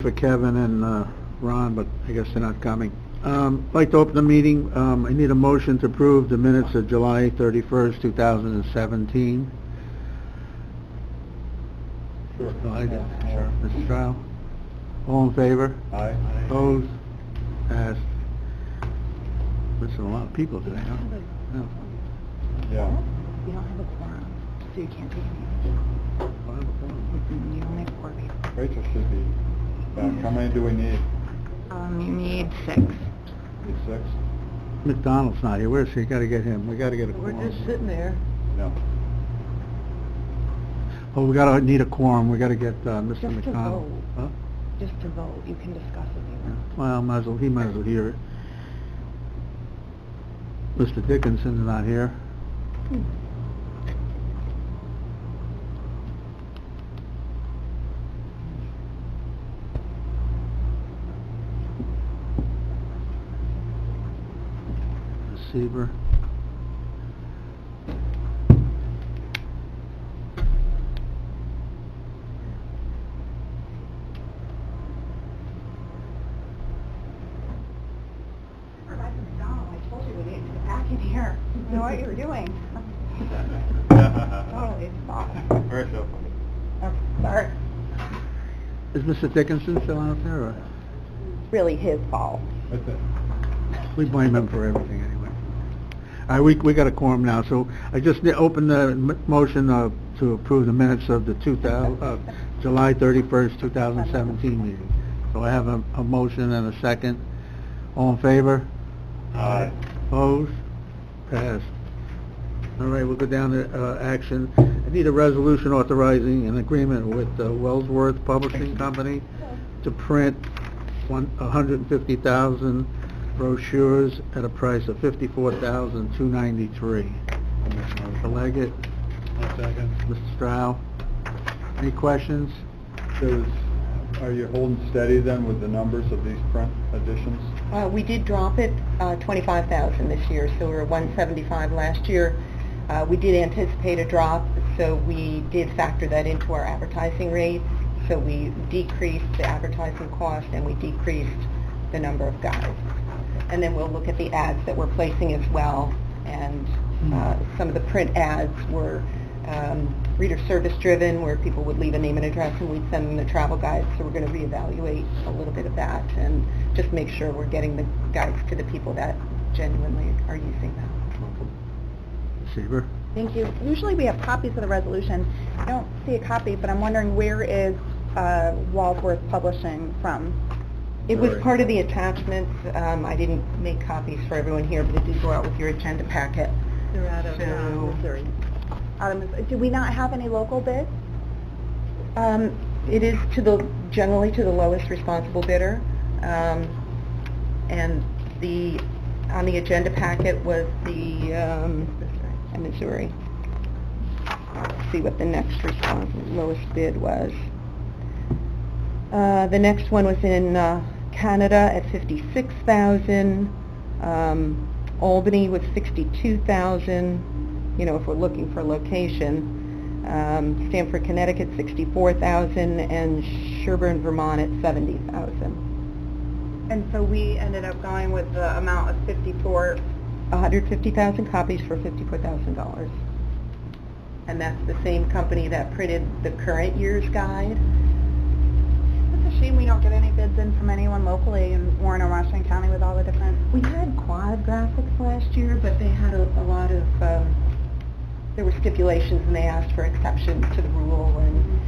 for Kevin and Ron, but I guess they're not coming. I'd like to open the meeting. I need a motion to approve the minutes of July 31st, 2017. Sure. Sure. Mr. Stroud? All in favor? Aye. Opposed? Passed. Missing a lot of people today, huh? No. Yeah. You don't have a quorum, so you can't take any action. You don't have a quorum. Rachel should be back. How many do we need? You need 6. Need 6? McDonald's not here. Where's he? Gotta get him. We gotta get a quorum. We're just sitting there. No. Oh, we gotta need a quorum. We gotta get Mr. Just to McDonald. vote. Huh? Just to vote, you can discuss it later. Well, he might as well hear it. Mr. Dickinson's not here. Receiver. I told you we needed to get back in here. You know what you were doing. Totally stopped. Rachel. Oh, sorry. Is Mr. Dickinson still out there, or? Really his fault. That's it. We blame him for everything anyway. All right, we got a quorum now, so I just open the motion to approve the minutes of the July 31st, 2017 meeting. So I have a motion and a second. All in favor? Aye. Opposed? Passed. All right, we'll go down to action. I need a resolution authorizing an agreement with Wellsworth Publishing Company to print 150,000 brochures at a price of $54,293. Mr. Leggett? Second. Mr. Stroud? Any questions? Are you holding steady then with the numbers of these print editions? We did drop it 25,000 this year, so we were 175 last year. We did anticipate a drop, so we did factor that into our advertising rate. So we decreased the advertising cost and we decreased the number of guides. And then we'll look at the ads that we're placing as well. And some of the print ads were reader service driven, where people would leave a name and address and we'd send them the travel guides. So we're going to reevaluate a little bit of that and just make sure we're getting the guides to the people that genuinely are using them. Receiver? Thank you. Usually we have copies of the resolution. I don't see a copy, but I'm wondering where is Wellsworth Publishing from? It was part of the attachments. I didn't make copies for everyone here, but it did go out with your agenda packet. They're out of Missouri. Do we not have any local bids? It is generally to the lowest responsible bidder, and on the agenda packet was the Missouri. Let's see what the next lowest bid was. The next one was in Canada at $56,000. Albany was $62,000. You know, if we're looking for location. Stamford, Connecticut, $64,000, and Sherburne, Vermont at $70,000. And so we ended up going with the amount of 150,000 copies for $54,000. And that's the same company that printed the current year's guide. It's a shame we don't get any bids in from anyone locally in Warren or Washington County with all the different... We had Quad Graphics last year, but they had a lot of... there were stipulations and they asked for exceptions to the rule, and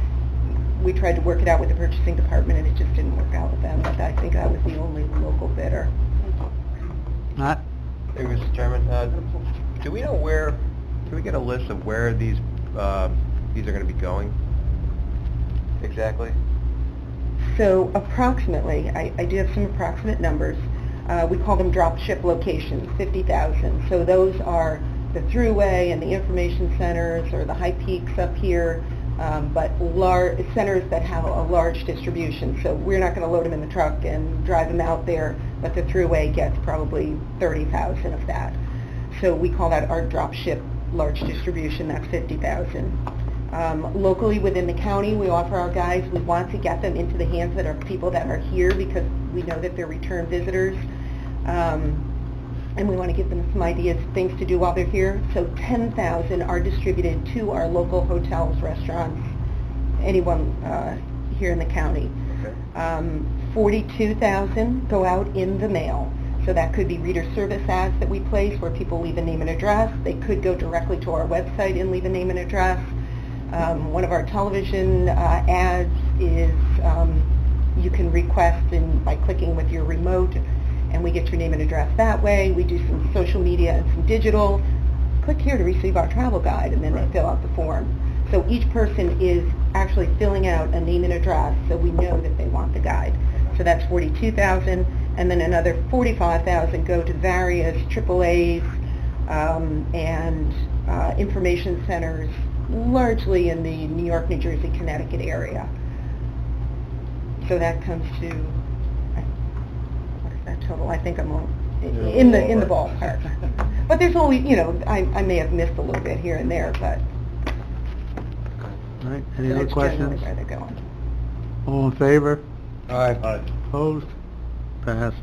we tried to work it out with the purchasing department and it just didn't work out with them, but I think I was the only local bidder. Not? Hey, Mr. Chairman, do we know where, can we get a list of where these are going to be going exactly? So approximately, I do have some approximate numbers. We call them drop ship locations, 50,000. So those are the Thruway and the information centers or the high peaks up here, but centers that have a large distribution. So we're not going to load them in the truck and drive them out there, but the Thruway gets probably 30,000 of that. So we call that our drop ship large distribution. That's 50,000. Locally within the county, we offer our guides. We want to get them into the hands that are people that are here because we know that they're return visitors. And we want to give them some ideas, things to do while they're here. So 10,000 are distributed to our local hotels, restaurants, anyone here in the county. 42,000 go out in the mail. So that could be reader service ads that we place where people leave a name and address. They could go directly to our website and leave a name and address. One of our television ads is you can request by clicking with your remote, and we get your name and address that way. We do some social media and some digital. Click here to receive our travel guide, and then they fill out the form. So each person is actually filling out a name and address, so we know that they want the guide. So that's 42,000, and then another 45,000 go to various AAAs and information centers, largely in the New York, New Jersey, Connecticut area. So that comes to, what is that total? I think I'm in the ballpark. But there's always, I may have missed a little bit here and there, but All right, any other that's questions? generally where they're going. All in favor? Aye. Opposed? Passed.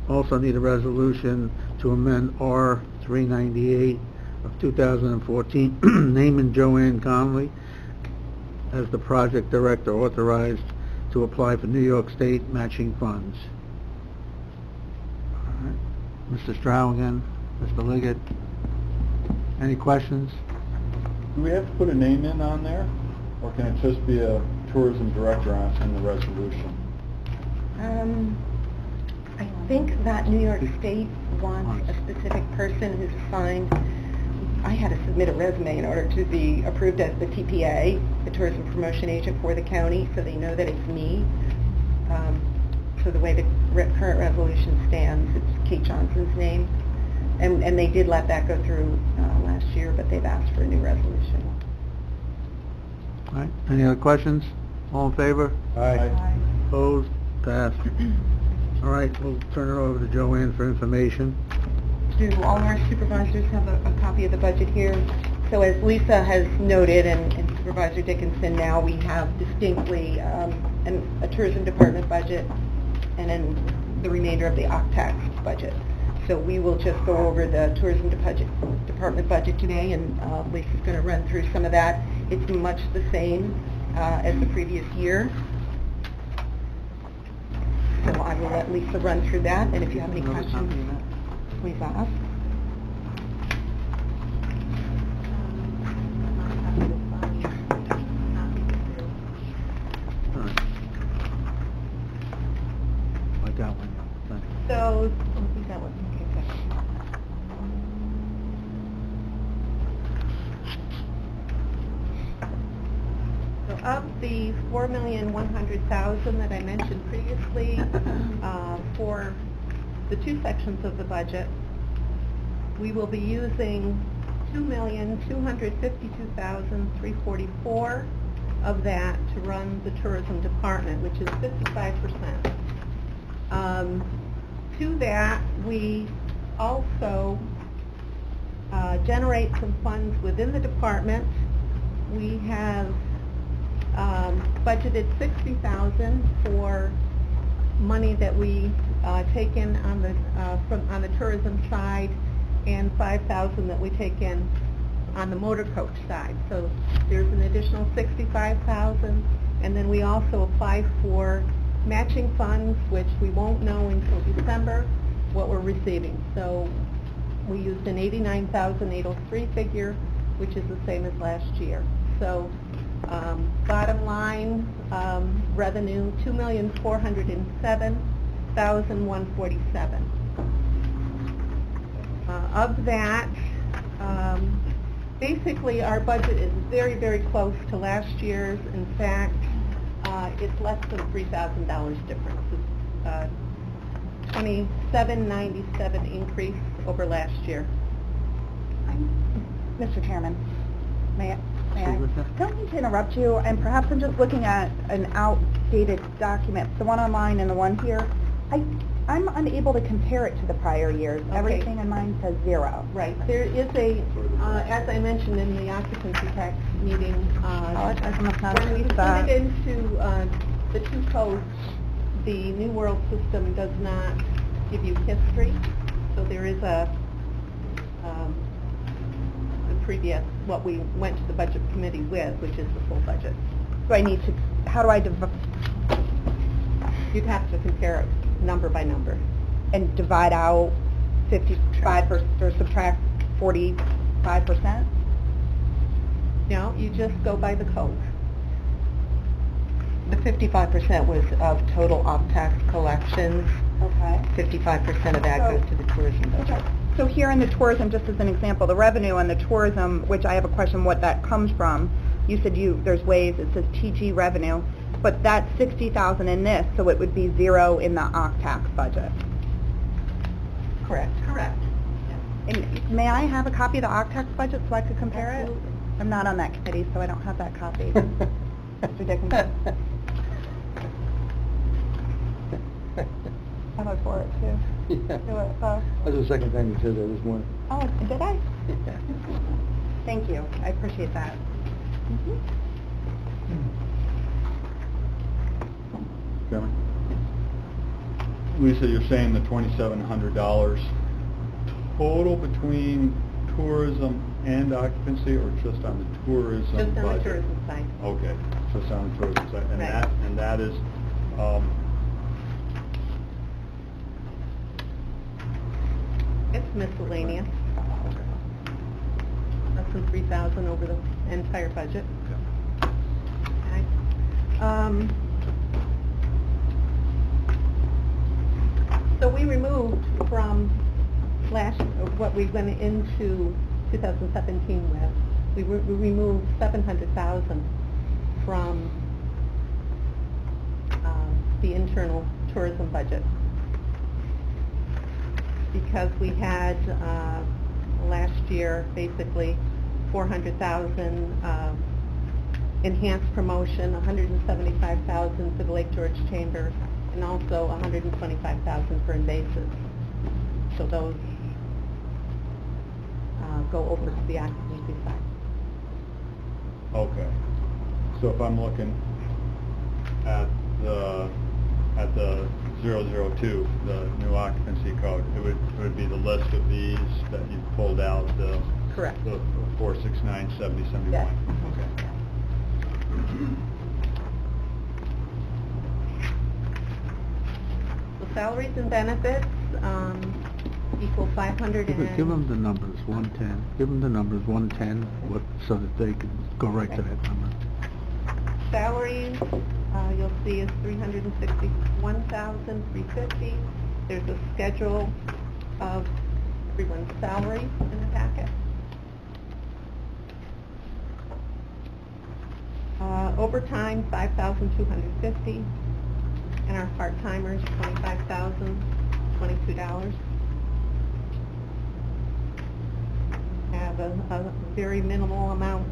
Also need a resolution to amend R 398 of 2014, naming Joanne Conley as the project director authorized to apply for New York State matching funds. All right. Mr. Stroh again, Mr. Liggett. Any questions? Do we have to put a name in on there, or can it just be a tourism director in the resolution? I think that New York State wants a specific person who's assigned. I had to submit a resume in order to be approved as the TPA, the tourism promotion agent for the county, so they know that it's me. So the way the current resolution stands, it's Kate Johnson's name. And they did let that go through last year, but they've asked for a new resolution. All right, any other questions? All in favor? Aye. Opposed? Passed. All right, we'll turn it over to Joanne for information. Do all our supervisors have a copy of the budget here? So as Lisa has noted, and Supervisor Dickinson, now we have distinctly a tourism department budget and then the remainder of the OCTAX budget. So we will just go over the tourism department budget today, and Lisa's going to run through some of that. It's much the same as the previous year. So I will let Lisa run through that, and if you have any questions, please ask. All right. I got one. Thank you. So, that one. Okay, good. So of the $4,100,000 that I mentioned previously, for the two sections of the budget, we will be using $2,252,344 of that to run the tourism department, which is 55%. To that, we also generate some funds within the department. We have budgeted $60,000 for money that we take in on the tourism side, and $5,000 that we take in on the motor coach side. So there's an additional $65,000, and then we also apply for matching funds, which we won't know until December what we're receiving. So we used an $89,803 figure, which is the same as last year. So bottom line, revenue, $2,407,147. Of that, basically our budget is very, very close to last year's. In fact, it's less than $3,000 difference. It's $27.97 increase over last year. Mr. Chairman, may I? Lisa? Don't mean to interrupt you, and perhaps I'm just looking at an outdated document, the one online and the one here. I'm unable to compare it to the prior years. Okay. Everything in mine says 0. Right, there is a, as I mentioned in the occupancy tax meeting, Apologize, I must not have when we used put that. it into the two codes, the New World system does not give you history, so there is the previous, what we went to the budget committee with, which is the full budget. So I need to, how do I You'd have to compare it number by number. and divide out 55 or subtract 45%? No, you just go by the code. The 55% was of total off-tax collections. Okay. 55% of that goes to the tourism budget. So here in the tourism, just as an example, the revenue on the tourism, which I have a question what that comes from, you said there's ways, it says TG revenue, but that's 60,000 in this, so it would be 0 in the OCTAX budget. Correct. Correct. And may I have a copy of the OCTAX budget so I could compare Absolutely. it? I'm not on that committee, so I don't have that copy. It's ridiculous. I look for it too. Yeah. Do it, That's the second time you said that this morning. Oh, did I? Thank you, I appreciate that. Chairman? Lisa, you're saying the $2,700 total between tourism and occupancy, or just on the tourism budget? Just on the tourism side. Okay, just on the tourism side. And Right. that is, It's miscellaneous. Less than 3,000 over the entire budget. Okay. So we removed from what we went into 2017 with, we removed 700,000 from the internal tourism budget. Because we had last year basically 400,000 enhanced promotion, 175,000 for the Lake George Chamber, and also 125,000 for invasives. So those go over to the occupancy side. okay. So if I'm looking at the 002, the new occupancy code, it would be the list of these that you pulled out, the... Correct. The 469, 70, 71. Yes. Okay. The salaries and benefits equal 500 Give them the numbers, 110. Give them the numbers, 110, so that they can go right to that number. Salaries, you'll see is 361,350. There's a schedule of everyone's salary in the packet. Overtime, 5,250, and our part-timers, 25,022. Have a very minimal amount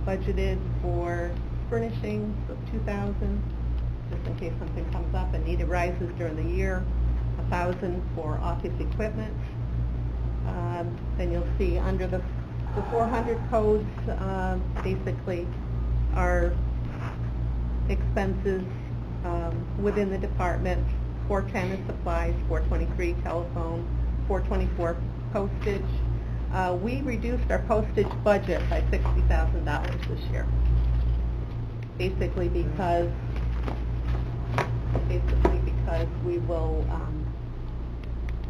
budgeted for furnishings of 2,000, just in case something comes up and need rises during the year. 1,000 for office equipment. Then you'll see under the 400 codes, basically our expenses within the department. 410 is supplies, 423 telephone, 424 postage. We reduced our postage budget by $60,000 this year. Basically because we will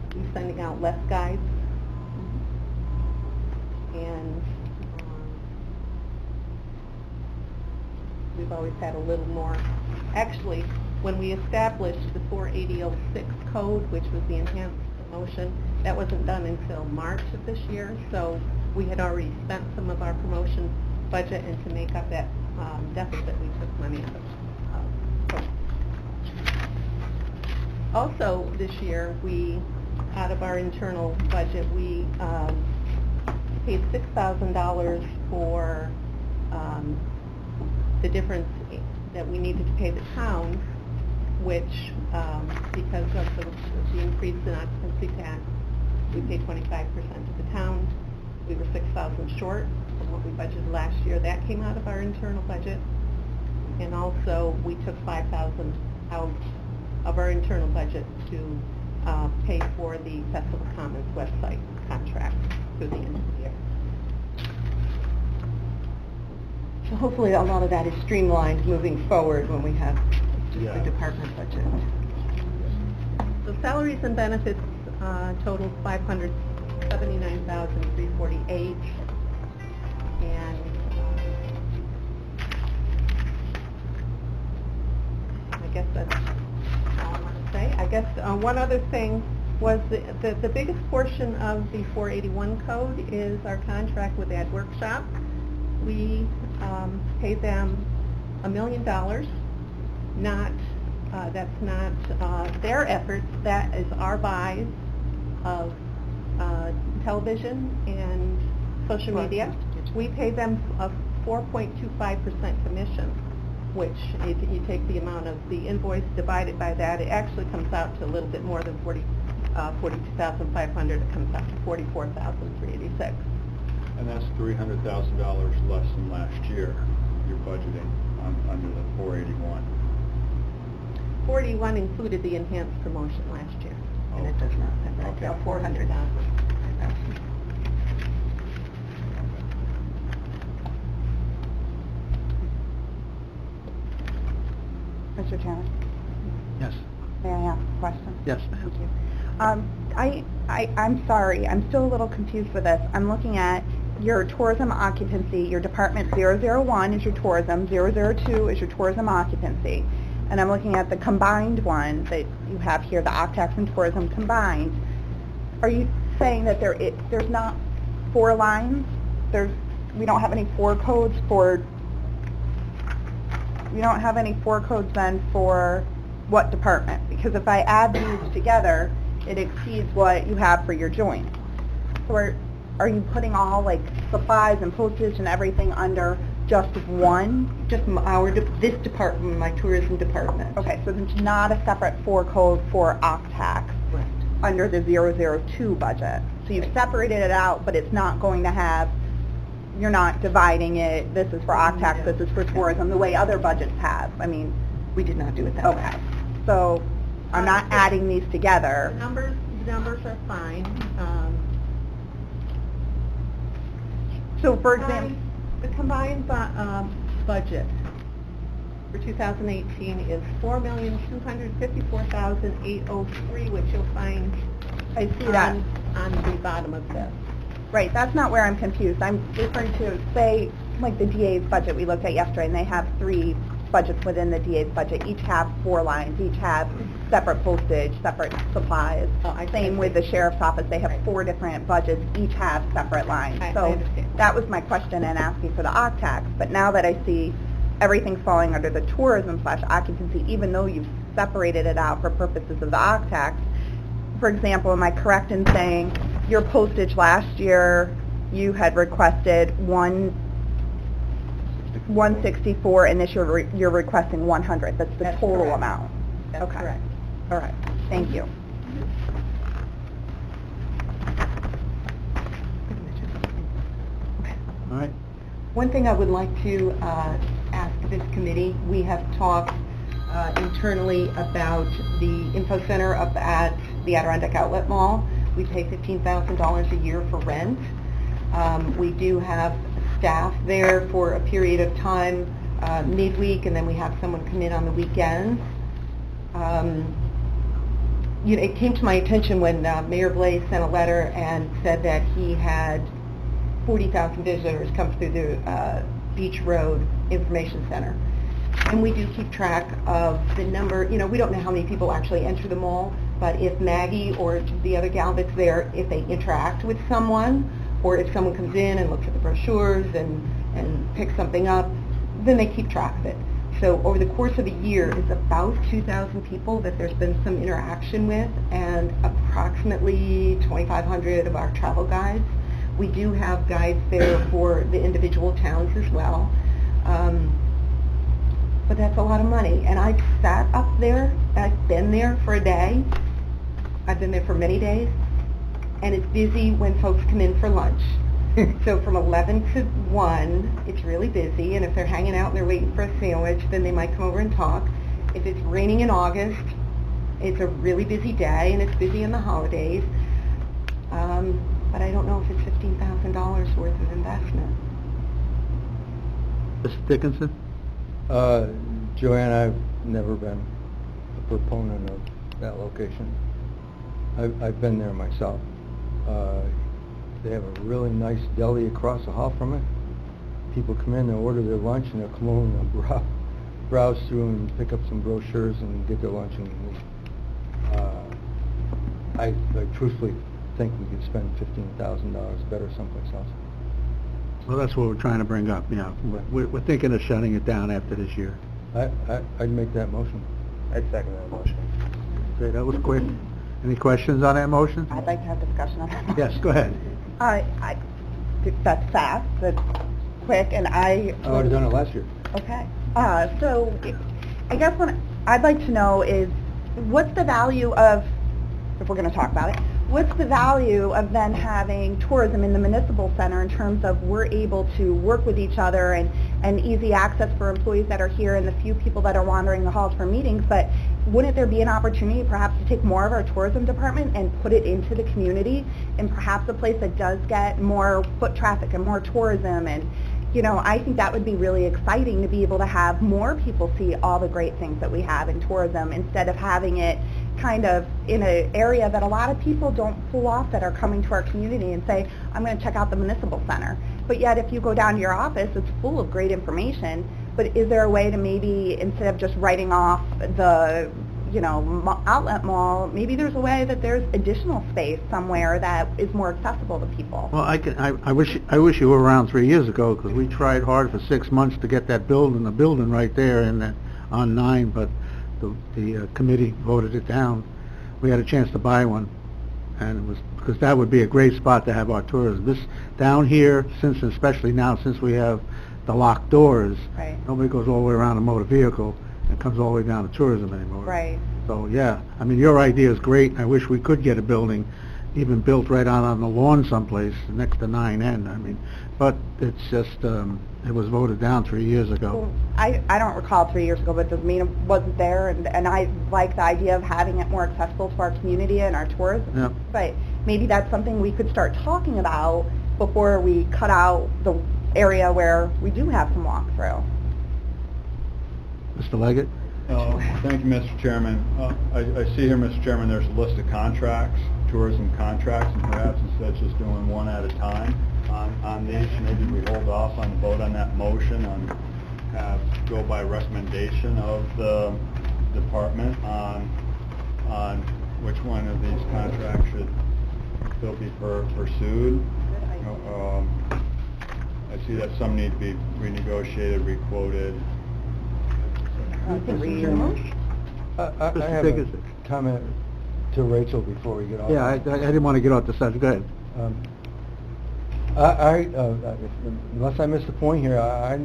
be sending out less guides, and we've always had a little more. Actually, when we established the 48006 code, which was the enhanced promotion, that wasn't done until March of this year, so we had already spent some of our promotion budget, and to make up that deficit, we took money out of promotion. Also, this year, out of our internal budget, we paid $6,000 for the difference that we needed to pay the town which, because of the increase in occupancy tax, we pay 25% to the town. We were 6,000 short from what we budgeted last year. That came out of our internal budget. And also, we took 5,000 out of our internal budget to pay for the Festival Commons website contract through the end of the year. So hopefully a lot of that is streamlined moving forward when we have just Yeah. the department budget. So salaries and benefits totaled $579,348, and I guess that's all I want to say. I guess one other thing was the biggest portion of the 481 code is our contract with Ad Workshop. We pay them $1 million. That's not their efforts. That is our buys of television and social media. We pay them a 4.25% commission, which if you take the amount of the invoice divided by that, it actually comes out to a little bit more than $42,500. It comes out to $44,386. And that's $300,000 less than last year, you're budgeting under the 481. 41 included the enhanced promotion last year. And it does not have that. Okay. So 400,000. Mr. Chairman, Yes. may I ask a question? Yes, Thank you. I'm sorry, I'm still a little confused with this. I'm looking at your tourism occupancy, your department 001 is your tourism, 002 is your tourism occupancy. And I'm looking at the combined one that you have here, the OCTAX and tourism combined. Are you saying that there's not 4 lines? We don't have any 4 codes for, we don't have any 4 codes then for what department? Because if I add these together, it exceeds what you have for your joint. So are you putting all like supplies and postage and everything under just one? Just this department, my tourism department. Okay, so there's not a separate 4 code for OCTAX Correct. under the 002 budget. So you've separated it out, but it's not going to have, you're not dividing it, this is for OCTAX, this is for tourism, the way other budgets have. I mean, We did not do it that way. okay. So I'm not adding these together. The numbers are fine. So for example, The combined budget for 2018 is $4,254,803, which you'll find I see that. on the bottom of this. Right, that's not where I'm confused. I'm referring to, say, like the DA's budget we looked at yesterday, and they have 3 budgets within the DA's budget. Each have 4 lines, each have separate postage, separate supplies. Oh, I see. Same with the sheriff's office, they have 4 different budgets, each have separate lines. I So understand. that was my question in asking for the OCTAX, but now that I see everything's falling under the tourism/occupancy, even though you've separated it out for purposes of the OCTAX, for example, am I correct in saying your postage last year, you had requested 164, and this year you're requesting 100? That's the That's total correct. amount? That's Okay. correct. All right, thank you. All right. One thing I would like to ask this committee, we have talked internally about the info center up at the Adirondack Outlet Mall. We pay $15,000 a year for rent. We do have staff there for a period of time midweek, and then we have someone come in on the weekends. It came to my attention when Mayor Blaze sent a letter and said that he had 40,000 visitors come through the Beach Road Information Center. And we do keep track of the number, we don't know how many people actually enter the mall, but if Maggie or the other gal that's there, if they interact with someone, or if someone comes in and looks at the brochures and picks something up, then they keep track of it. So over the course of a year, it's about 2,000 people that there's been some interaction with, and approximately 2,500 of our travel guides. We do have guides there for the individual towns as well. But but that's a lot of money. And I've sat up there, I've been there for a day, I've been there for many days, and it's busy when folks come in for lunch. So from 11 to 1, it's really busy, and if they're hanging out and they're waiting for a sandwich, then they might come over and talk. If it's raining in August, it's a really busy day, and it's busy in the holidays. But I don't know if it's $15,000 worth of investment. Mr. Dickinson? Joanne, I've never been a proponent of that location. I've been there myself. They have a really nice deli across the hall from it. People come in, they'll order their lunch, and they'll come over and they'll browse through and pick up some brochures and get their lunch and leave. I truthfully think we could spend $15,000 better someplace else. Well, that's what we're trying to bring up, yeah. We're thinking of shutting it down after this year. I'd make that motion. I'd second that motion. Okay, that was quick. Any questions on that motion? I'd like to have discussion on that. Yes, go ahead. That's fast, that's quick, and I would have done it last year. Okay. So I guess what I'd like to know is, what's the value of, if we're going to talk about it, what's the value of then having tourism in the municipal center in terms of we're able to work with each other and easy access for employees that are here and the few people that are wandering the halls for meetings, but wouldn't there be an opportunity perhaps to take more of our tourism department and put it into the community and perhaps a place that does get more foot traffic and more tourism? And you know, I think that would be really exciting to be able to have more people see all the great things that we have in tourism instead of having it kind of in an area that a lot of people don't pull off that are coming to our community and say, I'm going to check out the municipal center. But yet if you go down to your office, it's full of great information. But is there a way to maybe, instead of just writing off the, you know, outlet mall, maybe there's a way that there's additional space somewhere that is more accessible to people? Well, I wish you were around 3 years ago, because we tried hard for 6 months to get that building right there on 9, but the committee voted it down. We had a chance to buy one, and it was because that would be a great spot to have our tourism. This down here, especially now since we have the locked doors, Right. nobody goes all the way around a motor vehicle and comes all the way down to tourism anymore. Right. So yeah, I mean, your idea is great. I wish we could get a building even built right out on the lawn someplace next to 9N. I mean, but it's just, it was voted down 3 years ago. Well, I don't recall 3 years ago, but it doesn't mean it wasn't there, and I like the idea of having it more accessible to our community and our tourism. Yep. But maybe that's something we could start talking about before we cut out the area where we do have some walk-through. Mr. Leggett? Thank you, Mr. Chairman. I see here, Mr. Chairman, there's a list of contracts, tourism contracts, and perhaps instead of just doing one at a time on these, maybe we hold off on the vote on that motion and go by recommendation of the department on which one of these contracts should still be pursued. I see that some need to be renegotiated, requoted. I Mr. have Dickinson. a comment to Rachel before we get off. Yeah, I didn't want to get off the subject. Go ahead. Unless I missed the point here, I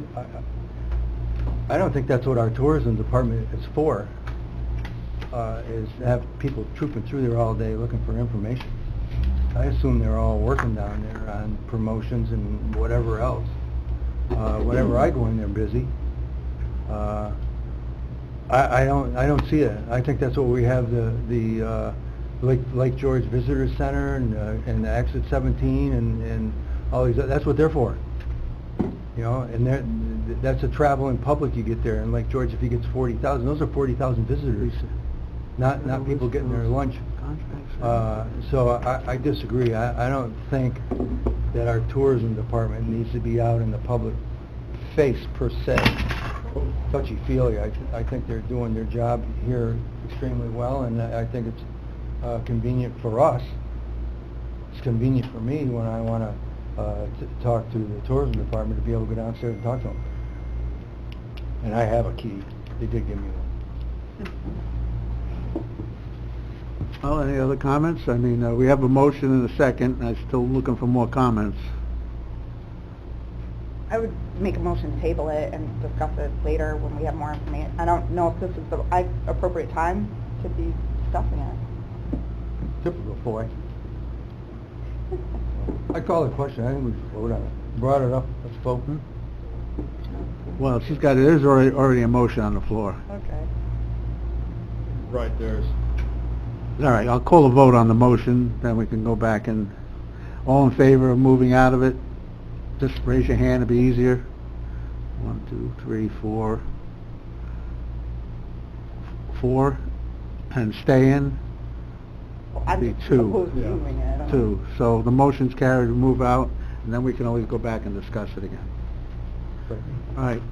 don't think that's what our tourism department is for, is to have people trooping through there all day looking for information. I assume they're all working down there on promotions and whatever else. Whenever I go in there busy, I don't see it. I think that's what we have the Lake George Visitor Center and the Exit 17 and all these. That's what they're for. You know, and that's a traveling public you get there. And Lake George, if he gets 40,000, those are 40,000 visitors, not people getting their lunch. So I disagree. I don't think that our tourism department needs to be out in the public face per se. Touchy-feely. I think they're doing their job here extremely well, and I think it's convenient for us. It's convenient for me when I want to talk to the tourism department to be able to go downstairs and talk to them. And I have a key. They did give me one. Well, any other comments? I mean, we have a motion and a second. I'm still looking for more comments. I would make a motion to table it and discuss it later when we have more information. I don't know if this is the appropriate time to be discussing it. Typical boy. I call the question, I think we should vote on it. Brought it up, let's vote. Well, there's already a motion on the floor. Okay. Right, there's, All right, I'll call a vote on the motion, then we can go back and, all in favor of moving out of it? Just raise your hand, it'd be easier. 1, 2, 3, 4. 4, and stay in? I'm Be 2. opposed to Yeah. moving it. I don't know. 2. So the motion's carried to move out, and then we can always go back and discuss it again. All right.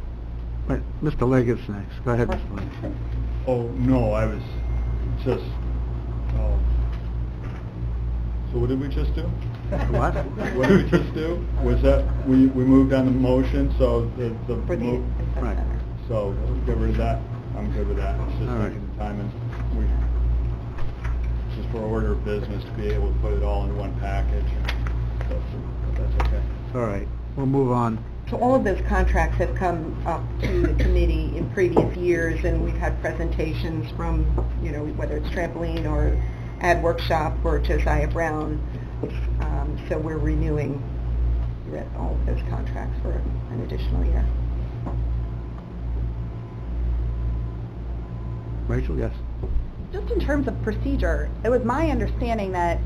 Wait, Mr. Leggett's next. Go ahead, Mr. Leggett. oh, no, I was just, oh. So what did we just do? What? What did we just do? Was that, we moved on the motion, so the For the move, info Right. center. so get rid of that? I'm good with that. It's just All right. taking the time and just for order of business to be able to put it all in one package. That's okay. All right, we'll move on. So all of those contracts have come up to the committee in previous years, and we've had presentations from, you know, whether it's Trampoline or Ad Workshop or Josiah Brown. So we're renewing all of those contracts for an additional year. Rachel, yes? Just in terms of procedure, it was my understanding that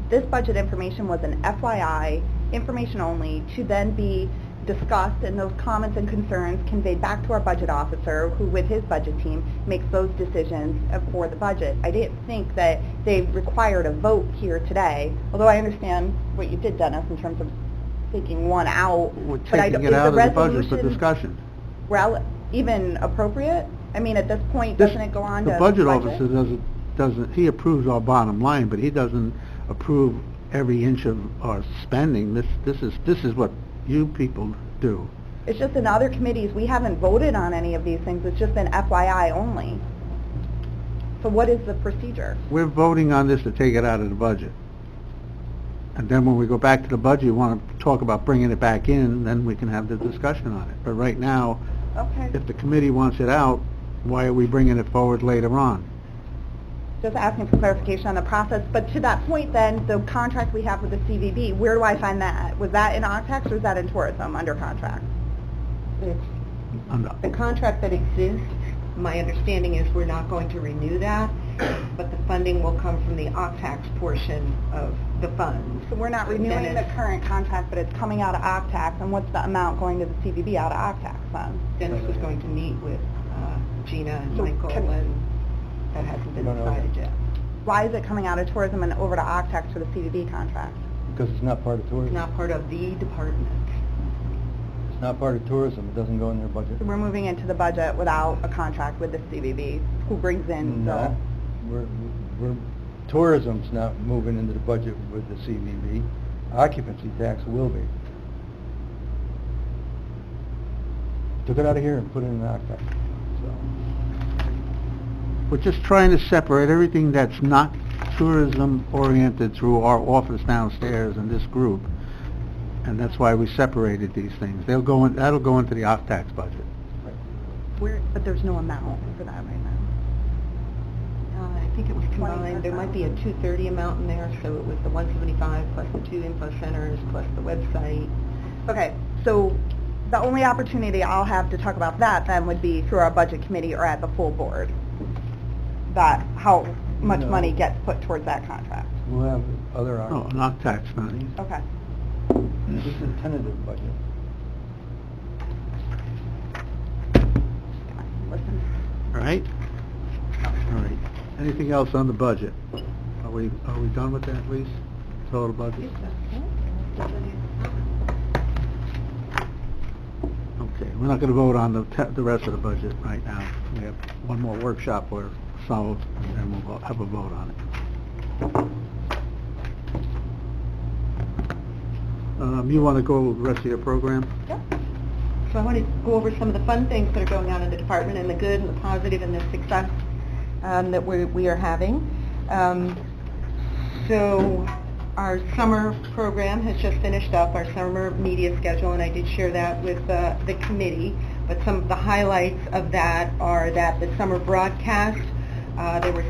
this budget information was an FYI, information only, to then be discussed and those comments and concerns conveyed back to our budget officer, who with his budget team makes those decisions for the budget. I didn't think that they required a vote here today, although I understand what you did, Dennis, in terms of taking one out. We're But I taking don't- it is out of the budget for resolution discussion. even appropriate? I mean, at this point, This- doesn't it go on to The budget officer doesn't, he approves our bottom line, but he doesn't approve every inch of our spending. This is what you people do. It's just in other committees, we haven't voted on any of these things, it's just been FYI only. So what is the procedure? We're voting on this to take it out of the budget. And then when we go back to the budget, you want to talk about bringing it back in, then we can have the discussion on it. But right now, Okay, if the committee wants it out, why are we bringing it forward later on? just asking for clarification on the process, but to that point then, the contract we have with the CVB, where do I find that? Was that in OCTEX or is that in tourism under contract? The contract that exists, my understanding is we're not going to renew that, but the funding will come from the OCTAX portion of the funds. So we're not So renewing the Dennis- current contract, but it's coming out of OCTEX, and what's the amount going to the CVB out of OCTEX then? Dennis was going to meet with Gina and So Michael, can- and that hasn't been No, no. decided yet. Why is it coming out of tourism and over to OCTEX for the CVB contract? Because it's not part of It's tourism. not part of the department. It's not part of tourism, it doesn't go in their budget. So we're moving into the budget without a contract with the CVB, who brings in the... No, tourism's not moving into the budget with the CVB. Occupancy tax will be. Took it out of here and put it in the octac, so. We're just trying to separate everything that's not tourism-oriented through our office downstairs and this group. And that's why we separated these things. That'll go into the off-tax budget. But there's no amount for that right now. I think it was 20%. combined, there might be a 230 amount in there, so it was the 175 plus the 2 info centers plus the website. Okay, so the only opportunity I'll have to talk about that then would be through our budget committee or at the full board. That, how much No. money gets put towards that contract. We'll have other, No, an off-tax money. Okay. this is a tentative budget. Listen. All right? All right. Anything else on the budget? Are we done with that, Lise? Total budget? Okay, we're not going to vote on the rest of the budget right now. We have one more workshop or so, and then we'll have a vote on it. You want to go over the rest of your program? Yep. So I want to go over some of the fun things that are going on in the department, and the good and the positive and the success that we are having. So Our summer program has just finished up, our summer media schedule, and I did share that with the committee. But some of the highlights of that are that the summer broadcast, there were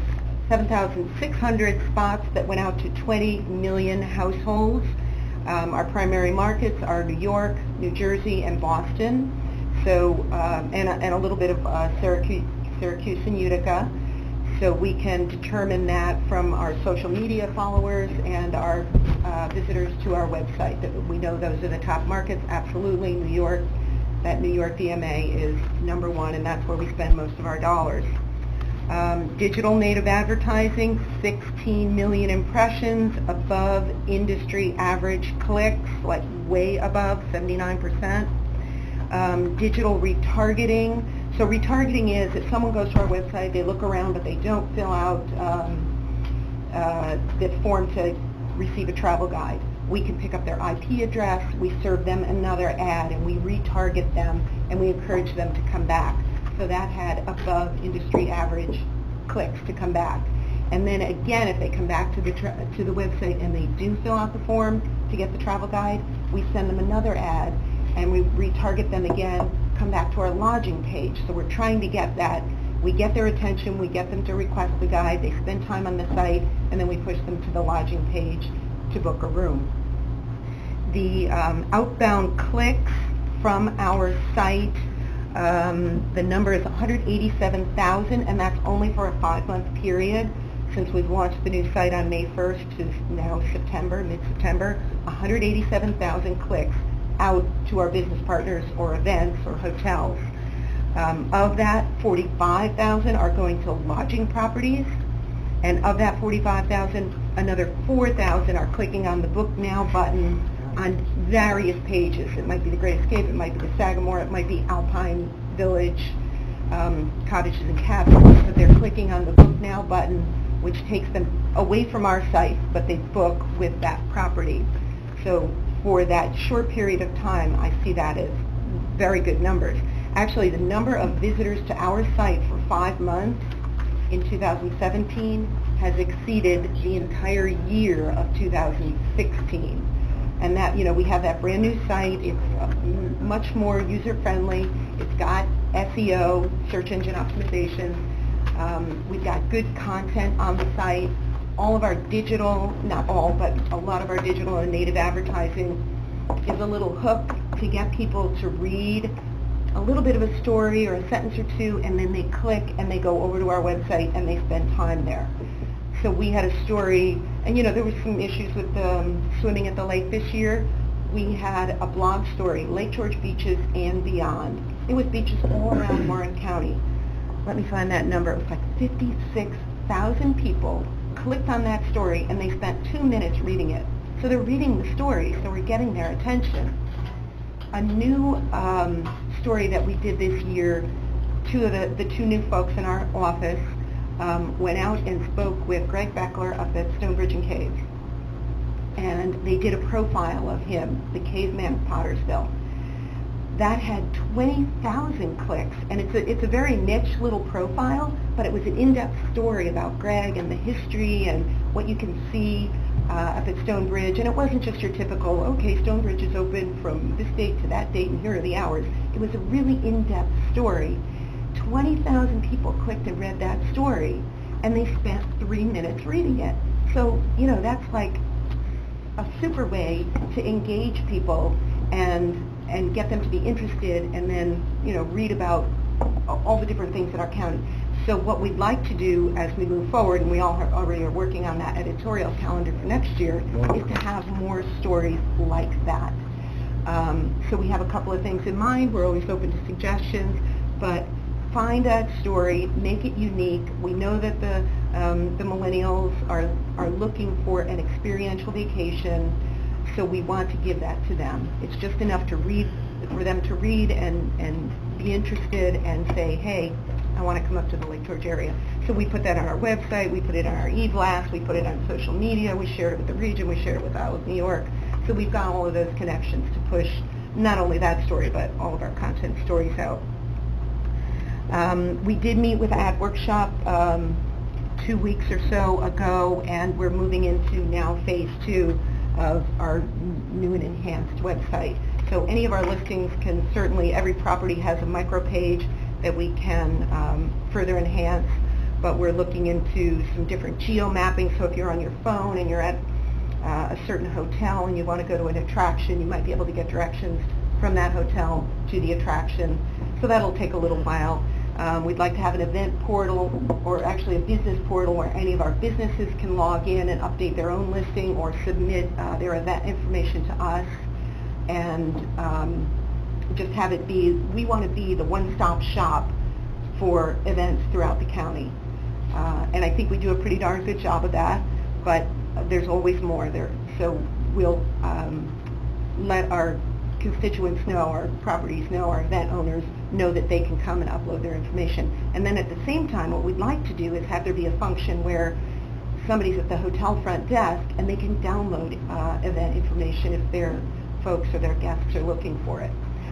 7,600 spots that went out to 20 million households. Our primary markets are New York, New Jersey, and Boston. So, and a little bit of Syracuse and Utica. So we can determine that from our social media followers and our visitors to our website, that we know those are the top markets. Absolutely, New York, that New York DMA is number one, and that's where we spend most of our dollars. Digital native advertising, 16 million impressions, above industry average clicks, like way above, 79%. Digital retargeting. So retargeting is if someone goes to our website, they look around, but they don't fill out the form to receive a travel guide. We can pick up their IP address, we serve them another ad, and we retarget them, and we encourage them to come back. So that had above industry average clicks to come back. And then again, if they come back to the website and they do fill out the form to get the travel guide, we send them another ad, and we retarget them again, come back to our lodging page. So we're trying to get that. We get their attention, we get them to request the guide, they spend time on the site, and then we push them to the lodging page to book a room. The outbound clicks from our site, the number is 187,000, and that's only for a 5-month period. Since we've launched the new site on May 1st to now September, mid-September, 187,000 clicks out to our business partners or events or hotels. Of that, 45,000 are going to lodging properties, and of that 45,000, another 4,000 are clicking on the Book Now button on various pages. It might be the Great Escape, it might be the Sagamore, it might be Alpine Village, Cottages and Cabins, but they're clicking on the Book Now button, which takes them away from our site, but they book with that property. So for that short period of time, I see that as very good numbers. Actually, the number of visitors to our site for 5 months in 2017 has exceeded the entire year of 2016. And that, you know, we have that brand new site. It's much more user-friendly. It's got SEO, search engine optimization. We've got good content on the site. All of our digital, not all, but a lot of our digital and native advertising is a little hook to get people to read a little bit of a story or a sentence or two, and then they click and they go over to our website and they spend time there. So we had a story, and you know, there was some issues with swimming at the lake this year. We had a blog story, Lake George Beaches and Beyond. It was beaches all around Warren County. Let me find that number. It was like 56,000 people clicked on that story, and they spent 2 minutes reading it. So they're reading the story, so we're getting their attention. A new story that we did this year, the two new folks in our office went out and spoke with Greg Beckler up at Stonebridge and Cave. And they did a profile of him, the caveman of Pottersville. That had 20,000 clicks, and it's a very niche little profile, but it was an in-depth story about Greg and the history and what you can see up at Stonebridge. And it wasn't just your typical, okay, Stonebridge is open from this date to that date, and here are the hours. It was a really in-depth story. 20,000 people clicked and read that story, and they spent 3 minutes reading it. So, you know, that's like a super way to engage people and get them to be interested, and then, you know, read about all the different things in our county. So what we'd like to do as we move forward, and we all already are working on that editorial calendar for next year, is to have more stories like that. So we have a couple of things in mind. We're always open to suggestions, but find that story, make it unique. We know that the millennials are looking for an experiential vacation, so we want to give that to them. It's just enough to read, for them to read and be interested and say, hey, I want to come up to the Lake George area. So we put that on our website, we put it on our e-blast, we put it on social media, we shared it with the region, we shared it with Isle of New York. So we've got all of those connections to push not only that story, but all of our content stories out. We did meet with Ad Workshop 2 weeks or so ago, and we're moving into now phase 2 of our new and enhanced website. So any of our listings can certainly, every property has a micro page that we can further enhance, but we're looking into some different geo mapping. So if you're on your phone and you're at a certain hotel and you want to go to an attraction, you might be able to get directions from that hotel to the attraction. So that'll take a little while. We'd like to have an event portal, or actually a business portal, where any of our businesses can log in and update their own listing or submit their event information to us, and just have it be, we want to be the one-stop shop for events throughout the county. And I think we do a pretty darn good job of that, but there's always more there. So we'll let our constituents know, our properties know, our event owners know that they can come and upload their information. And then at the same time, what we'd like to do is have there be a function where somebody's at the hotel front desk and they can download event information if their folks or their guests are looking for it.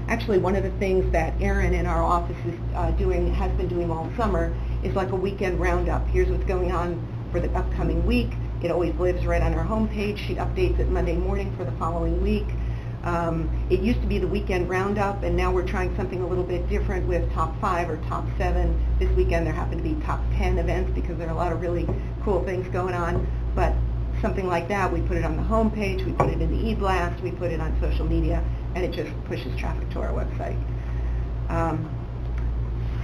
Actually, one of the things that Erin in our office is has been doing all summer is like a weekend roundup. Here's what's going on for the upcoming week. It always lives right on our homepage. She updates it Monday morning for the following week. It used to be the weekend roundup, and now we're trying something a little bit different with top 5 or top 7. This weekend there happen to be top 10 events because there are a lot of really cool things going on. But something like that, we put it on the homepage, we put it in the e-blast, we put it on social media, and it just pushes traffic to our website.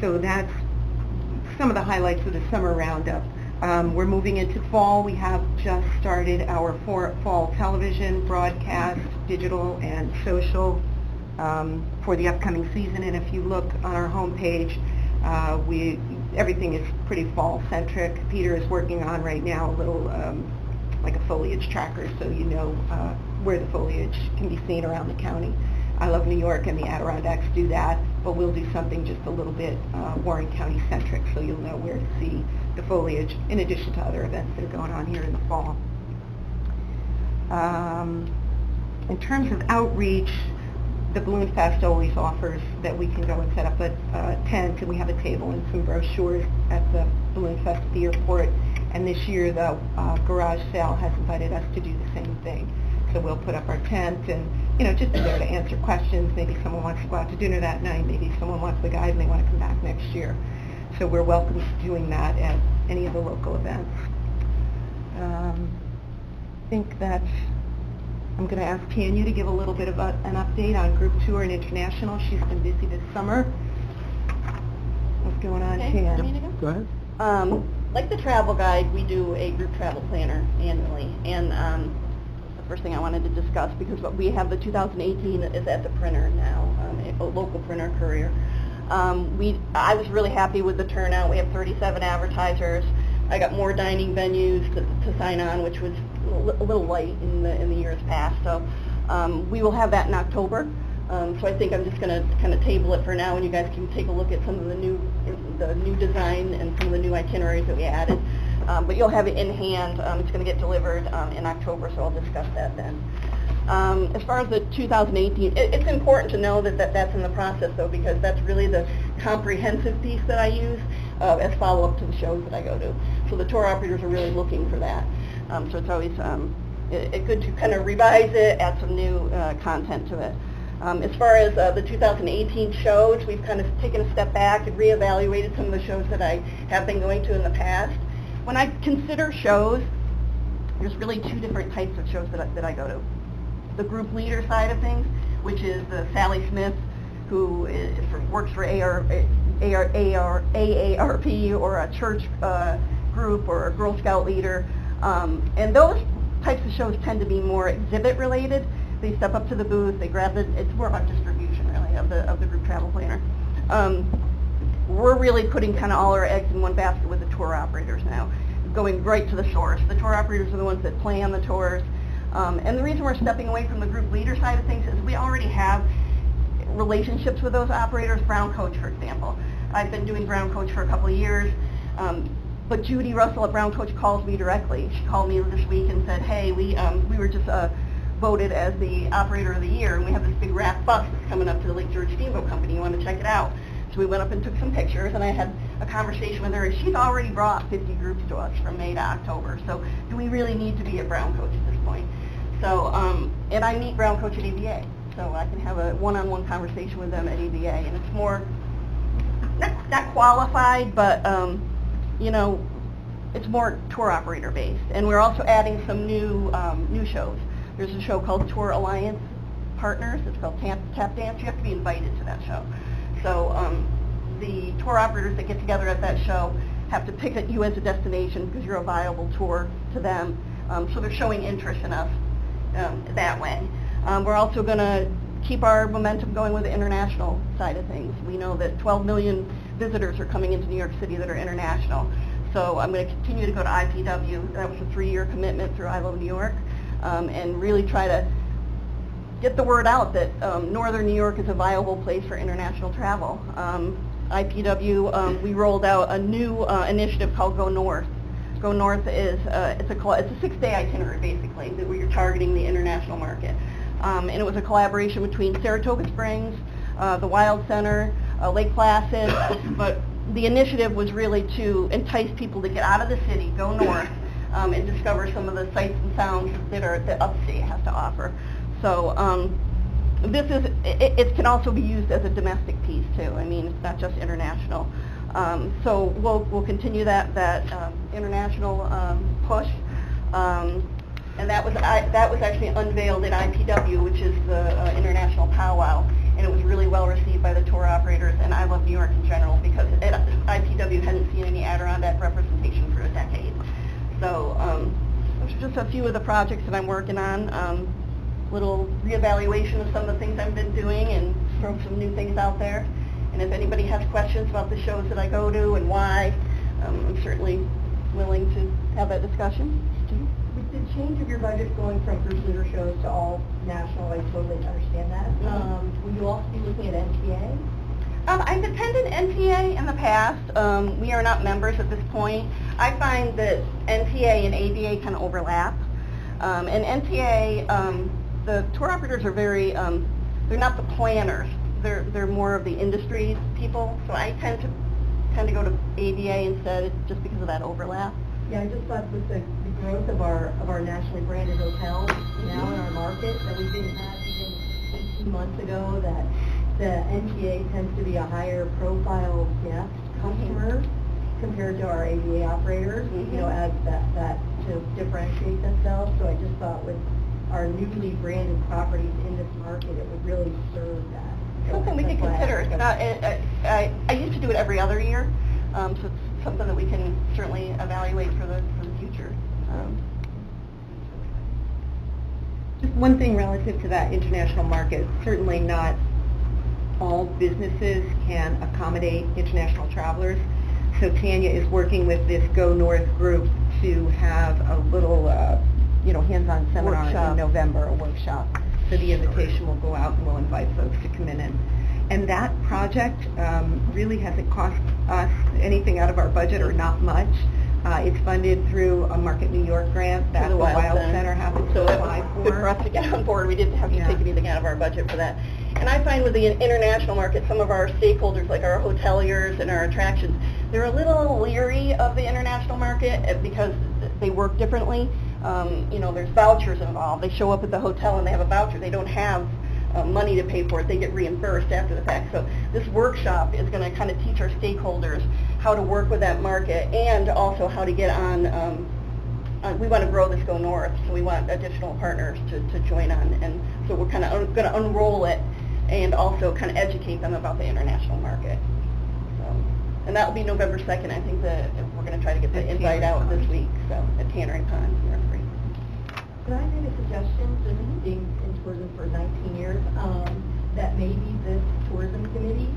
So that's some of the highlights of the summer roundup. We're moving into fall. We have just started our fall television broadcast, digital and social, for the upcoming season. And if you look on our homepage, everything is pretty fall-centric. Peter is working on right now a little like a foliage tracker, so you know where the foliage can be seen around the county. I Love New York and the Adirondacks do that, but we'll do something just a little bit Warren County-centric, so you'll know where to see the foliage, in addition to other events that are going on here in the fall. In terms of outreach, the Balloon Fest always offers that we can go and set up a tent, and we have a table and some brochures at the Balloon Fest at the airport. And this year, the garage sale has invited us to do the same thing. So we'll put up our tent and, just be there to answer questions. Maybe someone wants to go out to dinner that night. Maybe someone wants the guide and they want to come back next year. So we're welcome to doing that at any of the local events. I think I'm going to ask Tanya to give a little bit of an update on Group Tour and International. She's been busy this summer. What's going on, Tanya? Go ahead. Like the travel guide, we do a group travel planner annually, and the first thing I wanted to discuss, because what we have, the 2018 is at the printer now, a local printer courier. I was really happy with the turnout. We have 37 advertisers. I got more dining venues to sign on, which was a little light in the years past. So we will have that in October. So I think I'm just going to kind of table it for now, and you guys can take a look at some of the new design and some of the new itineraries that we added. But you'll have it in hand. It's going to get delivered in October, so I'll discuss that then. As far as the 2018, it's important to know that's in the process, though, because that's really the comprehensive piece that I use as follow-up to the shows that I go to. So the tour operators are really looking for that. So it's always it's good to kind of revise it, add some new content to it. As far as the 2018 shows, we've kind of taken a step back and reevaluated some of the shows that I have been going to in the past. When I consider shows, there's really two different types of shows that I go to. The group leader side of things, which is the Sally Smith, who works for AARP or a church group or a Girl Scout leader. And those types of shows tend to be more exhibit related. They step up to the booth, they grab it's more about distribution really of the group travel planner. We're really putting kind of all our eggs in one basket with the tour operators now, going right to the source. The tour operators are the ones that plan the tours. And the reason we're stepping away from the group leader side of things is we already have relationships with those operators. Brown Coach, for example. I've been doing Brown Coach for a couple of years, but Judy Russell at Brown Coach calls me directly. She called me this week and said, hey, we were just voted as the operator of the year, and we have this big raft bus that's coming up to the Lake George Steamboat Company. You want to check it out? So we went up and took some pictures, and I had a conversation with her. She's already brought 50 groups to us from May to October. So do we really need to be at Brown Coach at this point? So, and I meet Brown Coach at ABA, so I can have a one-on-one conversation with them at ABA, and it's more, not qualified, but, you know, it's more tour operator based. And we're also adding some new shows. There's a show called Tour Alliance Partners. It's called Tap Dance. You have to be invited to that show. So the tour operators that get together at that show have to pick you as a destination because you're a viable tour to them. So they're showing interest in us that way. We're also going to keep our momentum going with the international side of things. We know that 12 million visitors are coming into New York City that are international. So I'm going to continue to go to IPW. That was a 3-year commitment through I Love New York, and really try to get the word out that Northern New York is a viable place for international travel. IPW, we rolled out a new initiative called Go North. Go North is it's a 6-day itinerary basically that where you're targeting the international market, and it was a collaboration between Saratoga Springs, the Wild Center, Lake Placid, but the initiative was really to entice people to get out of the city, go north, and discover some of the sights and sounds that upstate has to offer. So this is, it can also be used as a domestic piece too. I mean, it's not just international. So we'll continue that international push. And that was actually unveiled at IPW, which is the International Powwow. And it was really well received by the tour operators, and I Love New York in general, because IPW hadn't seen any Adirondack representation for a decade. So those are just a few of the projects that I'm working on. Little reevaluation of some of the things I've been doing and throw some new things out there. And if anybody has questions about the shows that I go to and why, I'm certainly willing to have that discussion. With the change of your budget going from group leader shows to all national, I totally understand that. Will you also be looking at NTA? I've attended NTA in the past. We are not members at this point. I find that NTA and ABA kind of overlap. And NTA, the tour operators are very, they're not the planners. They're more of the industry people. So I tend to go to ABA instead, just because of that overlap. Yeah, I just thought with the growth of our nationally branded hotels now in our market that we didn't have even 18 months ago, that the NTA tends to be a higher profile guest customer compared to our ABA operators, you know, as that to differentiate themselves. So I just thought with our newly branded properties in this market, it would really serve that. Something we could consider. I used to do it every other year, so it's something that we can certainly evaluate for the future. Just one thing relative to that international market, certainly not all businesses can accommodate international travelers. So Tanya is working with this Go North group to have a little, hands-on seminar in November, a workshop. So the invitation will go out and we'll invite folks to come in. And that project really hasn't cost us anything out of our budget, or not much. It's funded through a Market New York grant that the Wild Center happens to apply for. Good for us to get on board. We didn't have to take anything out of our budget for that. And I find with the international market, some of our stakeholders, like our hoteliers and our attractions, they're a little leery of the international market because they work differently. There's vouchers involved. They show up at the hotel and they have a voucher. They don't have money to pay for it. They get reimbursed after the fact. So this workshop is going to kind of teach our stakeholders how to work with that market, and also how to get on, we want to grow this Go North, so we want additional partners to join on, and so we're kind of going to unroll it and also kind of educate them about the international market. So, and that will be November 2nd. I think that we're going to try to get the invite out this week, so at Tannery Ponds, North Free. Could I make a suggestion, just being in tourism for 19 years, that maybe this tourism committee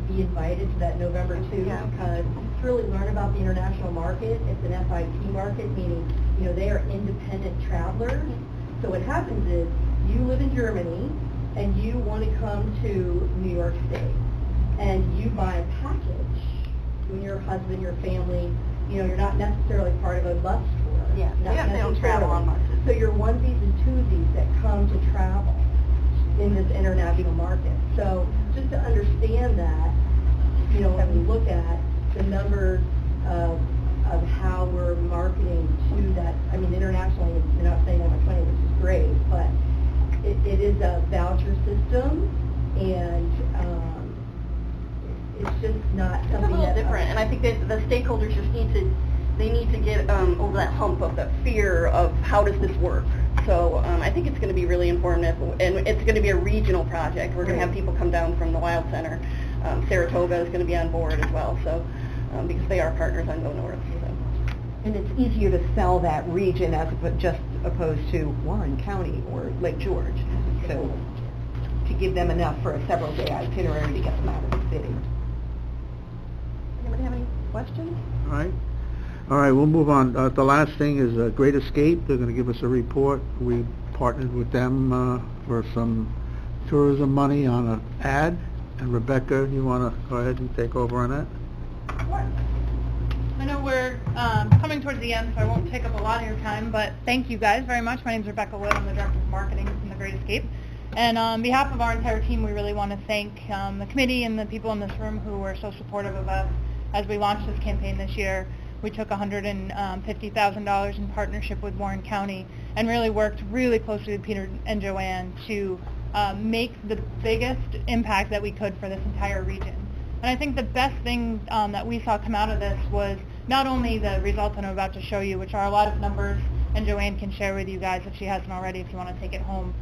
be invited to that November 2, because to really learn about the international market, it's an FIT market, meaning, they are independent travelers. So what happens is, you live in Germany, and you want to come to New York State, and you buy a package, you and your husband, your family, you're not necessarily part of a bus tour. Yeah, they don't travel on buses. So you're onesies and twosies that come to travel in this international market. So just to understand that, you know, when we look at the numbers of how we're marketing to that, I mean, internationally, you're not saying that much money, which is great, but it is a voucher system, and it's just not It's a something little that... different, and I think that the stakeholders just need to get over that hump of the fear of how does this work. So I think it's going to be really informative, and it's going to be a regional project. We're going to have people come down from the Wild Center. Saratoga is going to be on board as well, so because they are partners on Go North. So. And it's easier to sell that region as just opposed to Warren County or Lake George. So to give them enough for a several-day itinerary to get them out of the city. Anybody have any questions? All right, we'll move on. The last thing is Great Escape. They're going to give us a report. We partnered with them for some tourism money on an ad. And Rebecca, you want to go ahead and take over on that? I know we're coming towards the end, so I won't take up a lot of your time, but thank you guys very much. My name is Rebecca Wood. I'm the Director of Marketing from The Great Escape. And on behalf of our entire team, we really want to thank the committee and the people in this room who were so supportive of us as we launched this campaign this year. We took $150,000 in partnership with Warren County and really worked really closely with Peter and Joanne to make the biggest impact that we could for this entire region. And I think the best thing that we saw come out of this was not only the results that I'm about to show you, which are a lot of numbers, and Joanne can share with you guys if she hasn't already, if you want to take it home.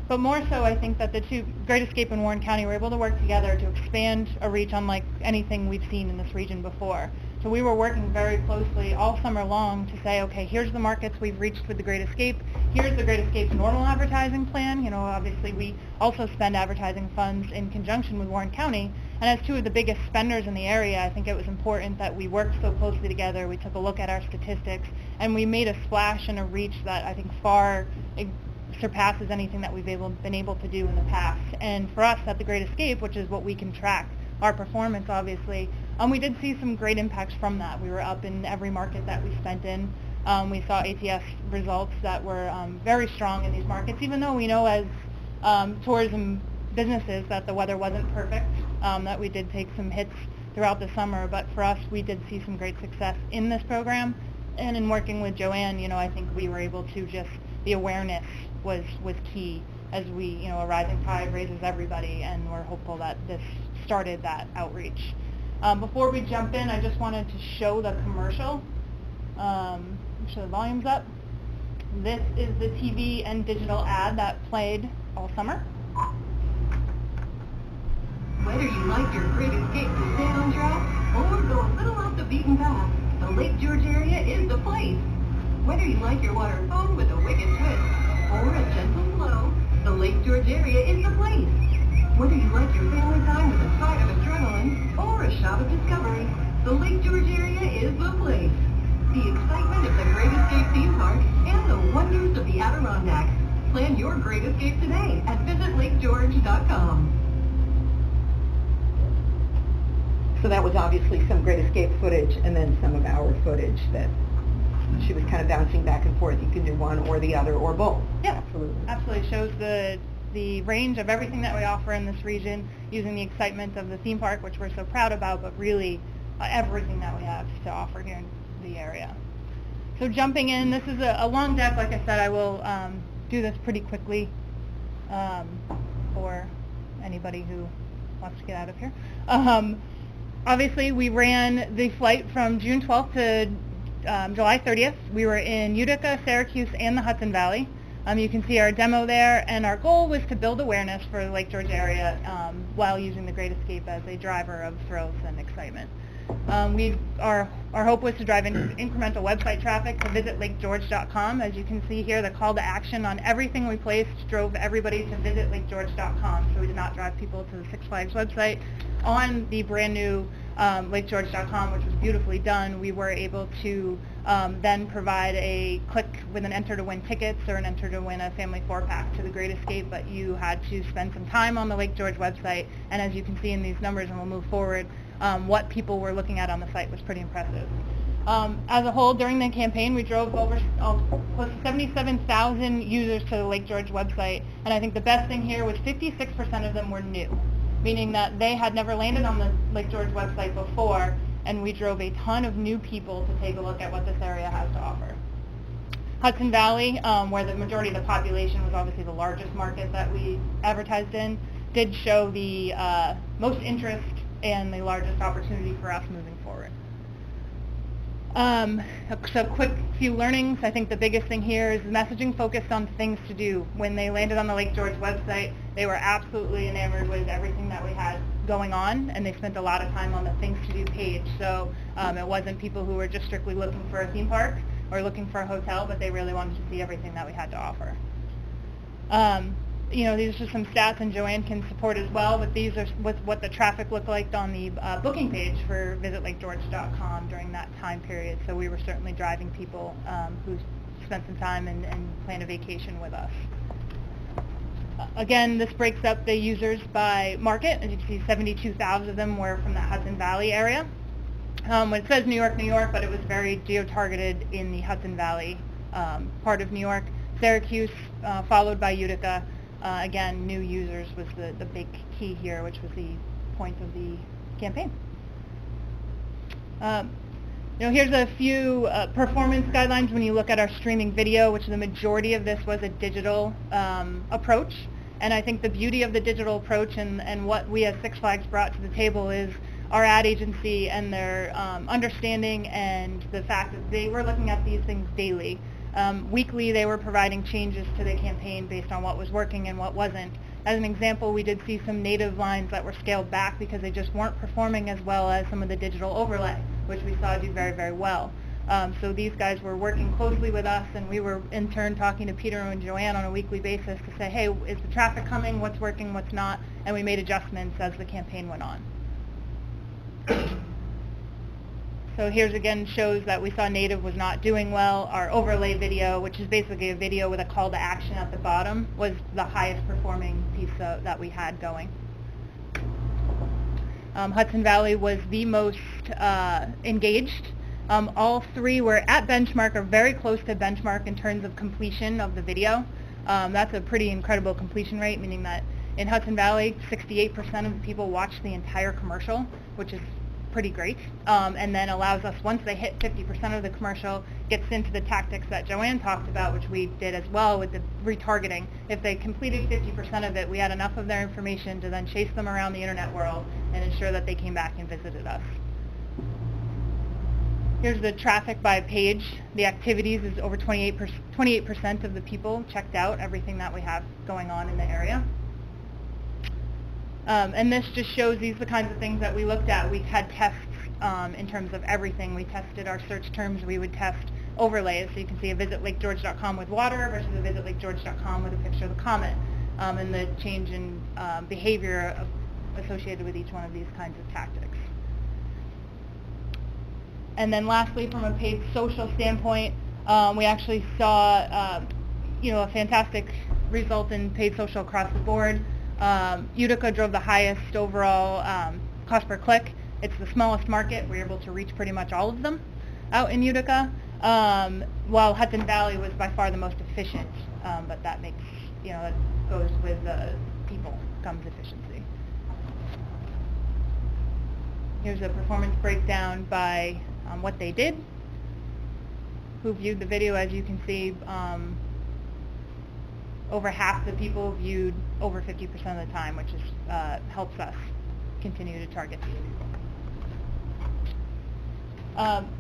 But more so, I think that the two, Great Escape and Warren County, were able to work together to expand a reach unlike anything we've seen in this region before. So we were working very closely all summer long to say, okay, here's the markets we've reached with the Great Escape. Here's the Great Escape's normal advertising plan. You know, obviously we also spend advertising funds in conjunction with Warren County. And as two of the biggest spenders in the area, I think it was important that we worked so closely together. We took a look at our statistics, and we made a splash and a reach that I think far surpasses anything that we've been able to do in the past. And for us at the Great Escape, which is what we can track our performance, obviously, we did see some great impacts from that. We were up in every market that we spent in. We saw ATS results that were very strong in these markets, even though we know as tourism businesses that the weather wasn't perfect, that we did take some hits throughout the summer. But for us, we did see some great success in this program. And in working with Joanne, you know, I think we were able to just, the awareness was key as we, you know, a rising tide raises everybody, and we're hopeful that this started that outreach. Before we jump in, I just wanted to show the commercial. Show the volumes up. This is the TV and digital ad that played all summer. Whether you like your Great Escape to stay on track or go a little off the beaten path, the Lake George area is the place. Whether you like your water fun with a wicked twist or a gentle flow, the Lake George area is the place. Whether you like your family time with a side of adrenaline or a shot of discovery, the Lake George area is the place. The excitement of the Great Escape theme park and the wonders of the Adirondacks. Plan your Great Escape today at visitlakegeorge.com. So that was obviously some Great Escape footage and then some of our footage that she was kind of bouncing back and forth. You can do one or the other or both. Yeah, absolutely. Absolutely. Shows the range of everything that we offer in this region, using the excitement of the theme park, which we're so proud about, but really everything that we have to offer here in the area. So jumping in, this is a long deck. Like I said, I will do this pretty quickly for anybody who wants to get out of here. Obviously, we ran the flight from June 12th to July 30th. We were in Utica, Syracuse, and the Hudson Valley. You can see our demo there, and our goal was to build awareness for the Lake George area while using the Great Escape as a driver of thrills and excitement. Our hope was to drive incremental website traffic to visitlakegeorge.com. As you can see here, the call to action on everything we placed drove everybody to visitlakegeorge.com. So we did not drive people to the Six Flags website. On the brand new lakegeorge.com, which was beautifully done, we were able to then provide a click with an enter to win tickets or an enter to win a family 4-pack to the Great Escape, but you had to spend some time on the Lake George website, and as you can see in these numbers, and we'll move forward, what people were looking at on the site was pretty impressive. As a whole, during the campaign, we drove over close to 77,000 users to the Lake George website, and I think the best thing here was 56% of them were new, meaning that they had never landed on the Lake George website before, and we drove a ton of new people to take a look at what this area has to offer. Hudson Valley, where the majority of the population was obviously the largest market that we advertised in, did show the most interest and the largest opportunity for us moving forward. So quick few learnings. I think the biggest thing here is the messaging focused on things to do. When they landed on the Lake George website, they were absolutely enamored with everything that we had going on, and they spent a lot of time on the things to do page. So it wasn't people who were just strictly looking for a theme park or looking for a hotel, but they really wanted to see everything that we had to offer. These are just some stats, and Joanne can support as well, but these are what the traffic looked like on the booking page for visitlakegeorge.com during that time period. So we were certainly driving people who spent some time and planned a vacation with us. Again, this breaks up the users by market. As you can see, 72,000 of them were from the Hudson Valley area. It says New York, but it was very geo-targeted in the Hudson Valley part of New York. Syracuse, followed by Utica. Again, new users was the big key here, which was the point of the campaign. Here's a few performance guidelines when you look at our streaming video, which the majority of this was a digital approach. And I think the beauty of the digital approach and what we as Six Flags brought to the table is our ad agency and their understanding and the fact that they were looking at these things daily. Weekly, they were providing changes to the campaign based on what was working and what wasn't. As an example, we did see some native lines that were scaled back because they just weren't performing as well as some of the digital overlay, which we saw do very, very well. So these guys were working closely with us, and we were in turn talking to Peter and Joanne on a weekly basis to say, hey, is the traffic coming? What's working? What's not? And we made adjustments as the campaign went on. So here's again shows that we saw native was not doing well. Our overlay video, which is basically a video with a call to action at the bottom, was the highest performing piece that we had going. Hudson Valley was the most engaged. All three were at benchmark or very close to benchmark in terms of completion of the video. That's a pretty incredible completion rate, meaning that in Hudson Valley, 68% of the people watched the entire commercial, which is pretty great, and then allows us, once they hit 50% of the commercial, gets into the tactics that Joanne talked about, which we did as well with the retargeting. If they completed 50% of it, we had enough of their information to then chase them around the internet world and ensure that they came back and visited us. Here's the traffic by page. The activities is over 28% of the people checked out everything that we have going on in the area. And this just shows these are the kinds of things that we looked at. We had tests in terms of everything. We tested our search terms. We would test overlays. So you can see a visitlakegeorge.com with water versus a visitlakegeorge.com with a picture of the comet, and the change in behavior associated with each one of these kinds of tactics. And then lastly, from a paid social standpoint, we actually saw a fantastic result in paid social across the board. Utica drove the highest overall cost per click. It's the smallest market. We were able to reach pretty much all of them out in Utica, while Hudson Valley was by far the most efficient. But that makes, that goes with people comes efficiency. Here's a performance breakdown by what they did, who viewed the video. As you can see, over half the people viewed over 50% of the time, which is, helps us continue to target these people.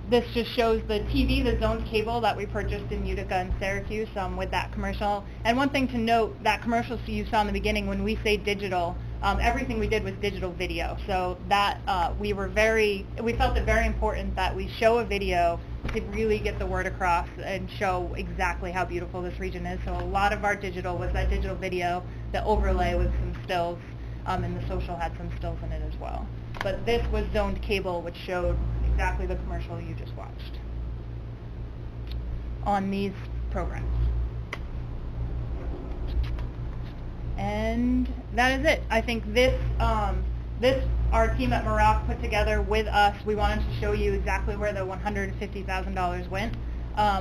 This just shows the TV, the zoned cable that we purchased in Utica and Syracuse with that commercial. And one thing to note, that commercial you saw in the beginning, when we say digital, everything we did was digital video. So that we felt it very important that we show a video to really get the word across and show exactly how beautiful this region is. So a lot of our digital was that digital video, the overlay with some stills, and the social had some stills in it as well. But this was zoned cable, which showed exactly the commercial you just watched on these programs. And that is it. I think this our team at Maroc put together with us. We wanted to show you exactly where the $150,000 went.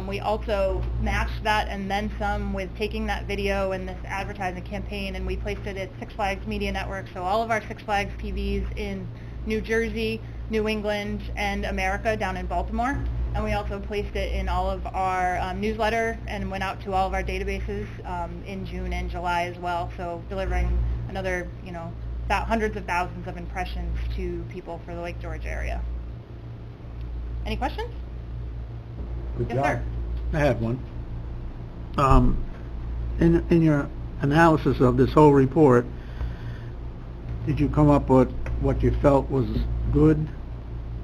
We also matched that and then some with taking that video and this advertising campaign, and we placed it at Six Flags Media Network, so all of our Six Flags TVs in New Jersey, New England, and America down in Baltimore. And we also placed it in all of our newsletter and went out to all of our databases in June and July as well, so delivering another, about hundreds of thousands of impressions to people for the Lake George area. Any questions? Good Yes, job. sir. I have one. In your analysis of this whole report, did you come up with what you felt was good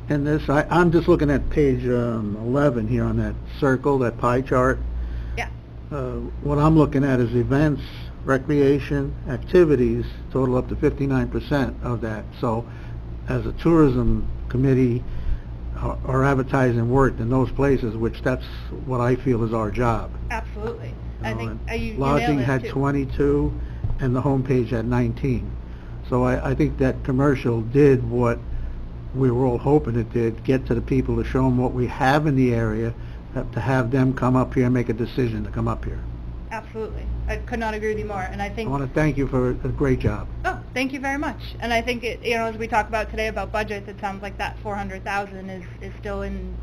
in this? I'm just looking at page 11 here on that circle, that pie chart. Yeah. What I'm looking at is events, recreation, activities, total up to 59% of that. So as a tourism committee, our advertising worked in those places, which that's what I feel is our job. Absolutely. I think and you Lodging nailed it, had too. 22, and the homepage had 19. So I think that commercial did what we were all hoping it did, get to the people to show them what we have in the area, to have them come up here and make a decision to come up here. Absolutely. I could not agree with you more. And I I think... want to thank you for a great job. Oh, thank you very much. And I think, as we talk about today about budgets, it sounds like that $400,000 is still in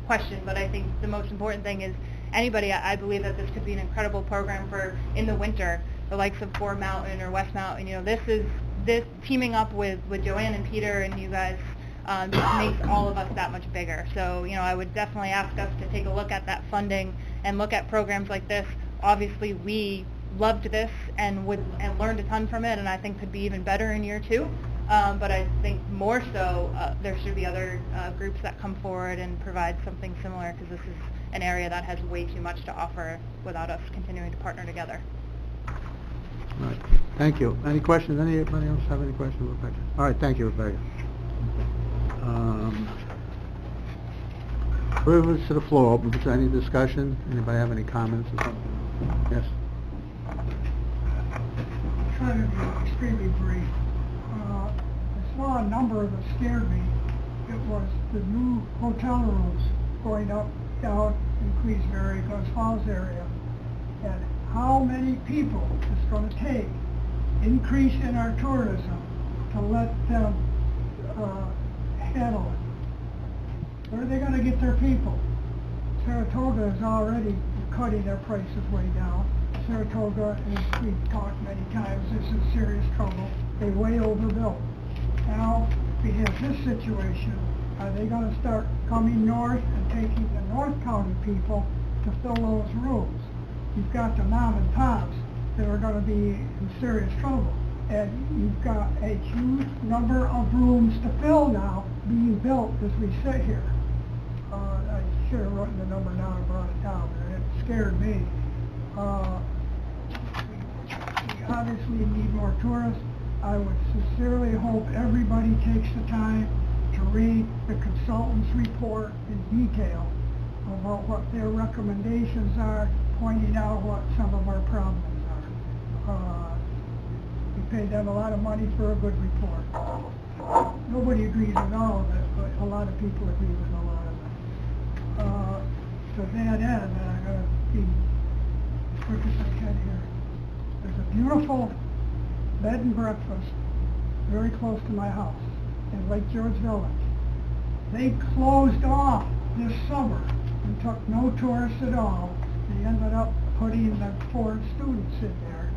question. But I think the most important thing is anybody, I believe that this could be an incredible program for in the winter, the likes of Ford Mountain or West Mountain. This teaming up with Joanne and Peter and you guys just makes all of us that much bigger. So, I would definitely ask us to take a look at that funding and look at programs like this. Obviously, we loved this and learned a ton from it, and I think could be even better in year 2. But I think more so, there should be other groups that come forward and provide something similar, because this is an area that has way too much to offer without us continuing to partner together. All right. Thank you. Any questions? Anybody else have any questions, Rebecca? All right, thank you, Rebecca. Privilege to the floor. Open to any discussion? Anybody have any comments or something? Yes. Try to be extremely brief. I saw a number that scared me. It was the new hotel rooms going up, down in Queensbury, Glens Falls area, and how many people it's going to take, increase in our tourism, to let them handle it. Where are they going to get their people? Saratoga is already cutting their prices way down. Saratoga, as we've talked many times, is in serious trouble. They way overbuilt. Now, we have this situation. Are they going to start coming north and taking the North County people to fill those rooms? You've got the mom and pops that are going to be in serious trouble. And you've got a huge number of rooms to fill now being built as we sit here. I should have written the number down and brought it down, but it scared me. We obviously need more tourists. I would sincerely hope everybody takes the time to read the consultant's report in detail about what their recommendations are, pointing out what some of our problems are. We paid them a lot of money for a good report. Nobody agrees with all of it, but a lot of people agree with a lot of it. To that end, and I'm going to be as quick as I can here, there's a beautiful bed and breakfast very close to my house in Lake George Village. They closed off this summer and took no tourists at all. They ended up putting the foreign students in there,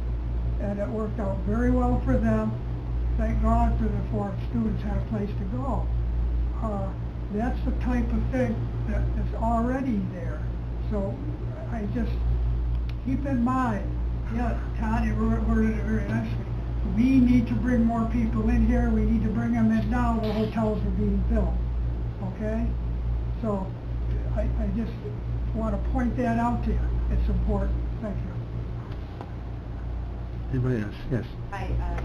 and it worked out very well for them. Thank God for the foreign students had a place to go. That's the type of thing that is already there. So I just keep in mind, yeah, Tanya worded it very nicely. We need to bring more people in here. We need to bring them in now. The hotels are being built. Okay? So I just want to point that out to you. It's important. Thank you. Anybody else? Yes. Hi, Mr.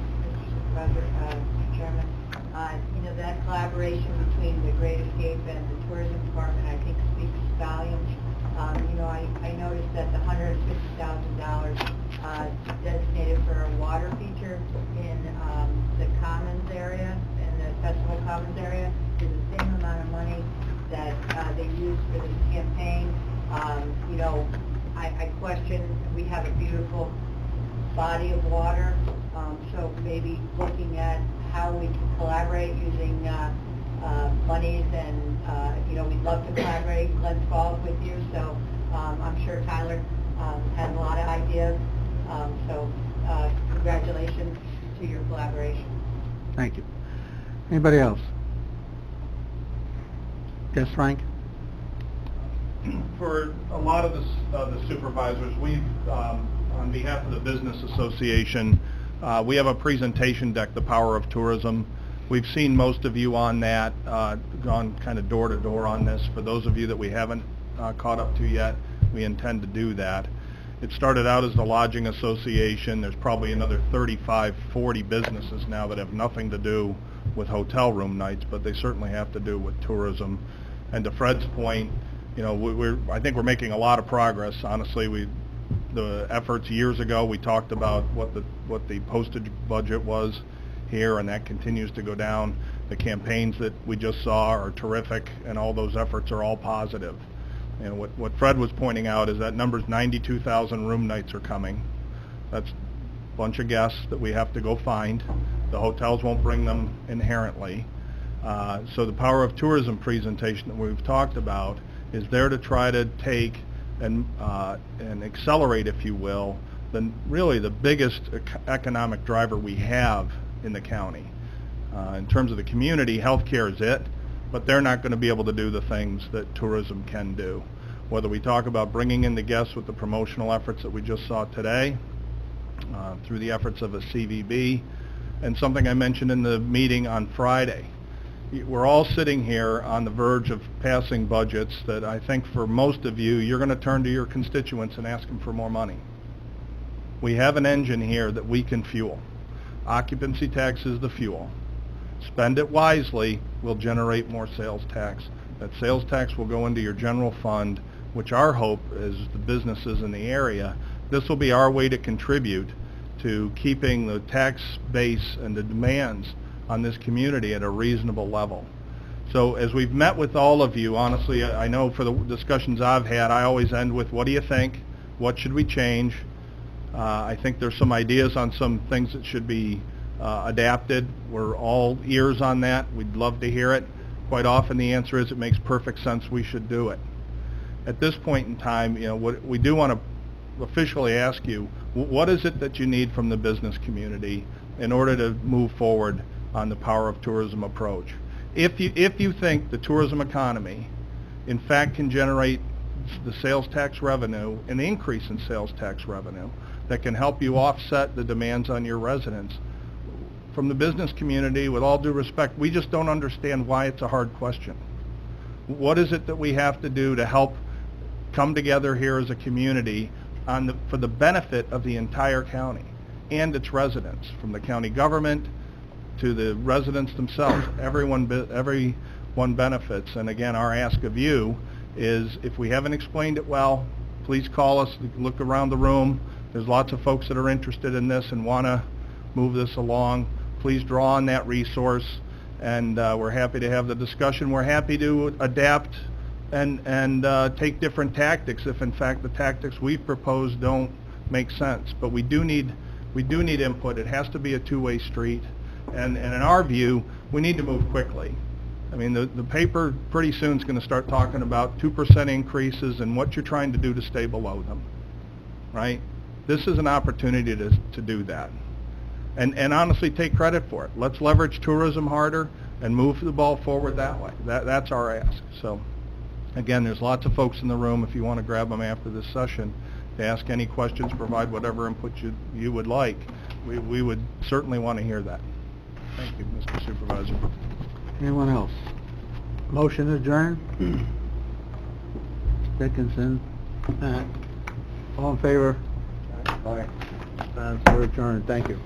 Supervisor, Mr. Chairman. That collaboration between the Great Escape and the Tourism Department, I think, speaks volumes. I noticed that the $150,000 designated for a water feature in the Commons area, in the Festival Commons area, is the same amount of money that they used for this campaign You know, I question, we have a beautiful body of water, so maybe looking at how we can collaborate using monies and, you know, we'd love to collaborate, let's involve with you, so I'm sure Tyler has a lot of ideas, so congratulations to your collaboration. Thank you. Anybody else? Yes, Frank? For a lot of the supervisors, we've, on behalf of the Business Association, we have a presentation deck, The Power of Tourism. We've seen most of you on that, gone kind of door to door on this. For those of you that we haven't caught up to yet, we intend to do that. It started out as the Lodging Association. There's probably another 35, 40 businesses now that have nothing to do with hotel room nights, but they certainly have to do with tourism. And to Fred's point, you know, I think we're making a lot of progress. Honestly, the efforts years ago, we talked about what the postage budget was here, and that continues to go down. The campaigns that we just saw are terrific, and all those efforts are all positive. You know, what Fred was pointing out is that number's 92,000 room nights are coming. That's a bunch of guests that we have to go find. The hotels won't bring them inherently. So the Power of Tourism presentation that we've talked about is there to try to take and accelerate, if you will, really the biggest economic driver we have in the county. In terms of the community, healthcare is it, but they're not going to be able to do the things that tourism can do. Whether we talk about bringing in the guests with the promotional efforts that we just saw today, through the efforts of a CVB, and something I mentioned in the meeting on Friday. We're all sitting here on the verge of passing budgets that I think for most of you, you're going to turn to your constituents and ask them for more money. We have an engine here that we can fuel. Occupancy tax is the fuel. Spend it wisely, will generate more sales tax. That sales tax will go into your general fund, which our hope is the businesses in the area. This will be our way to contribute to keeping the tax base and the demands on this community at a reasonable level. So as we've met with all of you, honestly, I know for the discussions I've had, I always end with, what do you think? What should we change? I think there's some ideas on some things that should be adapted. We're all ears on that. We'd love to hear it. Quite often the answer is it makes perfect sense, we should do it. At this point in time, you know, what we do want to officially ask you, what is it that you need from the business community in order to move forward on the Power of Tourism approach? If you think the tourism economy in fact can generate the sales tax revenue, an increase in sales tax revenue that can help you offset the demands on your residents, from the business community, with all due respect, we just don't understand why it's a hard question. What is it that we have to do to help come together here as a community for the benefit of the entire county and its residents, from the county government to the residents themselves? Everyone benefits. And again, our ask of you is, if we haven't explained it well, please call us, look around the room. There's lots of folks that are interested in this and want to move this along. Please draw on that resource, and we're happy to have the discussion. We're happy to adapt and take different tactics if in fact the tactics we've proposed don't make sense. But we do need input. It has to be a two-way street. And in our view, we need to move quickly. I mean, the paper pretty soon is going to start talking about 2% increases and what you're trying to do to stay below them, right? This is an opportunity to do that. And honestly, take credit for it. Let's leverage tourism harder and move the ball forward that way. That's our ask. So, again, there's lots of folks in the room. If you want to grab them after this session to ask any questions, provide whatever input you would like, we would certainly want to hear that. Thank you, Mr. Supervisor. Anyone else? Motion adjourned? Dickinson. All in favor? Aye. We're adjourned. Thank you.